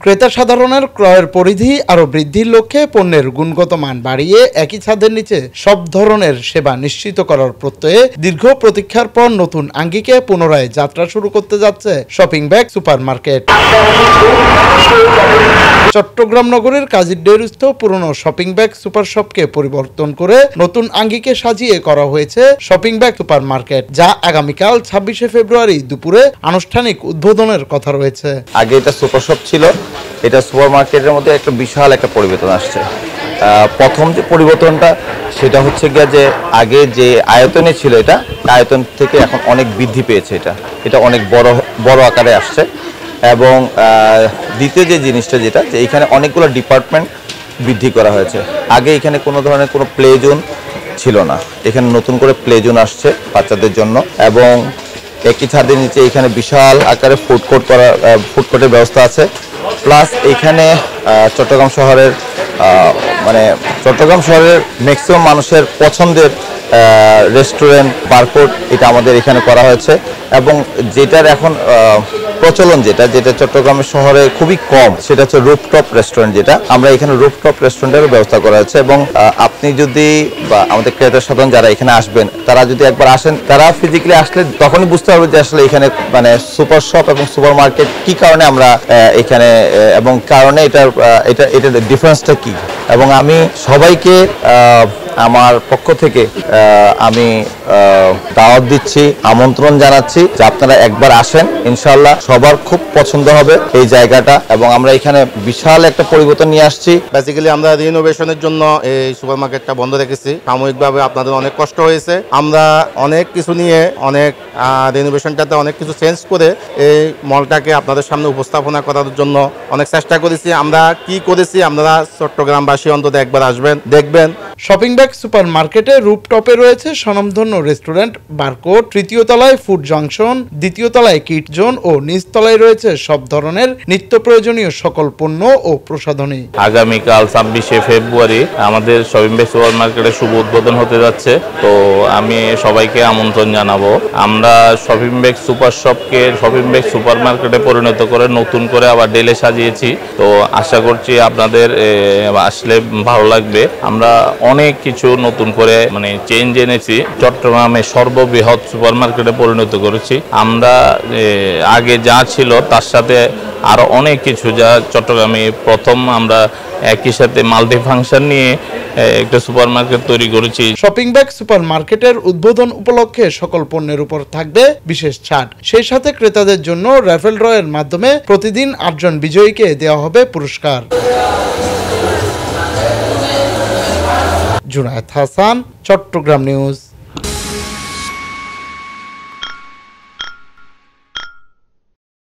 ক্রেতা সাধারণের ক্রয়ের পরিধি আরও বৃদ্ধির লক্ষ্যে পণ্যের গুণগত মান বাড়িয়ে একই ছাদের নিচে সব ধরনের সেবা নিশ্চিত করার প্রত্যয়ে দীর্ঘ প্রতীক্ষার পর নতুন আঙ্গিকে পুনরায় যাত্রা শুরু করতে যাচ্ছে shopping bag super market. Chittagong নগরের কাজিরডেরস্থ পুরনো শপিং ব্যাগ সুপার শপকে পরিবর্তন করে নতুন আঙ্গিকে সাজিয়ে করা হয়েছে শপিং ব্যাগ সুপার মার্কেট, যা আগামীকাল 26শে ফেব্রুয়ারি দুপুরে আনুষ্ঠানিক উদ্বোধনের কথা রয়েছে। আগে এটা সুপার শপ ছিল, এটা সুপার মার্কেটের মধ্যে একটা বিশাল একটা পরিবর্তন আসছে। প্রথম যে পরিবর্তনটা সেটা হচ্ছে গিয়ে যে আগে যে আয়তনে ছিল এটা আয়তন থেকে এখন অনেক বৃদ্ধি পেয়েছে, এটা অনেক বড় আকারে আসছে। এবং দ্বিতীয় যে জিনিসটা যেটা যে এখানে অনেকগুলো ডিপার্টমেন্ট বৃদ্ধি করা হয়েছে। আগে এখানে কোনো ধরনের কোনো প্লে জোন ছিল না, এখানে নতুন করে প্লে জোন আসছে বাচ্চাদের জন্য। এবং একই ছাদের নিচে এখানে বিশাল আকারে ফুড কোর্টের ব্যবস্থা আছে। প্লাস এখানে চট্টগ্রাম শহরের ম্যাক্সিমাম মানুষের পছন্দের রেস্টুরেন্ট বারকোড এটা আমাদের এখানে করা হয়েছে। এবং যেটার এখন প্রচলন যেটা চট্টগ্রামের শহরে খুবই কম, সেটা হচ্ছে রুফটপ রেস্টুরেন্ট। যেটা আমরা এখানে রুফটপ রেস্টুরেন্টের ব্যবস্থা করা হয়েছে। এবং আপনি যদি বা আমাদের ক্রেতা সাধারণ যারা এখানে আসবেন, তারা যদি একবার আসেন, তারা ফিজিক্যালি আসলে তখনই বুঝতে পারবে যে আসলে এখানে সুপার শপ এবং সুপার মার্কেট কি কারণে আমরা এখানে এবং কারণে এটার ডিফারেন্সটা কি। এবং আমি সবাইকে আমার পক্ষ থেকে আমি দাওয়াত দিচ্ছি, আমন্ত্রণ জানাচ্ছি যে আপনারা একবার আসেন, ইনশাআল্লাহ সবার খুব পছন্দ হবে এই জায়গাটা। এবং আমরা এখানে বিশাল একটা পরিবর্তন নিয়ে আসছি। বেসিক্যালি আমরা রিনোভেশনের জন্য এই সুপার মার্কেটটা বন্ধ রেখেছি। সাময়িকভাবে আপনাদের অনেক কষ্ট হয়েছে। আমরা অনেক কিছু নিয়ে রিনোভেশনটাতে অনেক কিছু চেঞ্জ করে এই মলটাকে আপনাদের সামনে উপস্থাপনা করার জন্য অনেক চেষ্টা করেছি। আমরা কি করেছি আপনারা চট্টগ্রামবাসী অন্তত একবার আসবেন, দেখবেন। শপিং ব্যাগ সুপার মার্কেটে রুফটপে রয়েছে স্বনামধন্য রেস্টুরেন্ট বারকোড, তৃতীয় তলায় ফুড জংশন, দ্বিতীয় তলায় কিট জোন ও নিচ তলায় রয়েছে সব ধরনের নিত্য প্রয়োজনীয় সকল পণ্য ও প্রসাধনী। আগামীকাল 26শে ফেব্রুয়ারি আমাদের শপিং ব্যাগ সুপার মার্কেটের শুভ উদ্বোধন হতে যাচ্ছে। তো আমি সবাইকে আমন্ত্রণ জানাবো। আমরা শপিং ব্যাগ সুপার শপকে শপিং ব্যাগ সুপার মার্কেটে পরিণত করে নতুন করে আবার ডেলে সাজিয়েছি। তো আশা করছি আপনাদের আসলে ভালো লাগবে। আমরা অনেক কিছু নতুন করে চেঞ্জ এনেছি, চট্টগ্রামে সর্ববৃহৎ সুপার মার্কেটে পরিণত করেছি। আমরা আগে যা ছিল তার সাথে আরো অনেক কিছু, যা চট্টগ্রামে প্রথম আমরা একই সাথে মাল্টি ফাংশন নিয়ে একটা সুপার মার্কেট তৈরি করেছি। শপিং ব্যাগ সুপার মার্কেটের উদ্বোধন উপলক্ষে সকল পণ্যের উপর থাকবে বিশেষ ছাড়। সেই সাথে ক্রেতাদের জন্য র্যাফেল ড্রয়ের মাধ্যমে প্রতিদিন 8 জন বিজয়ীকে দেওয়া হবে পুরস্কার। জুনায়েদ হাসান, চট্টগ্রাম নিউজ।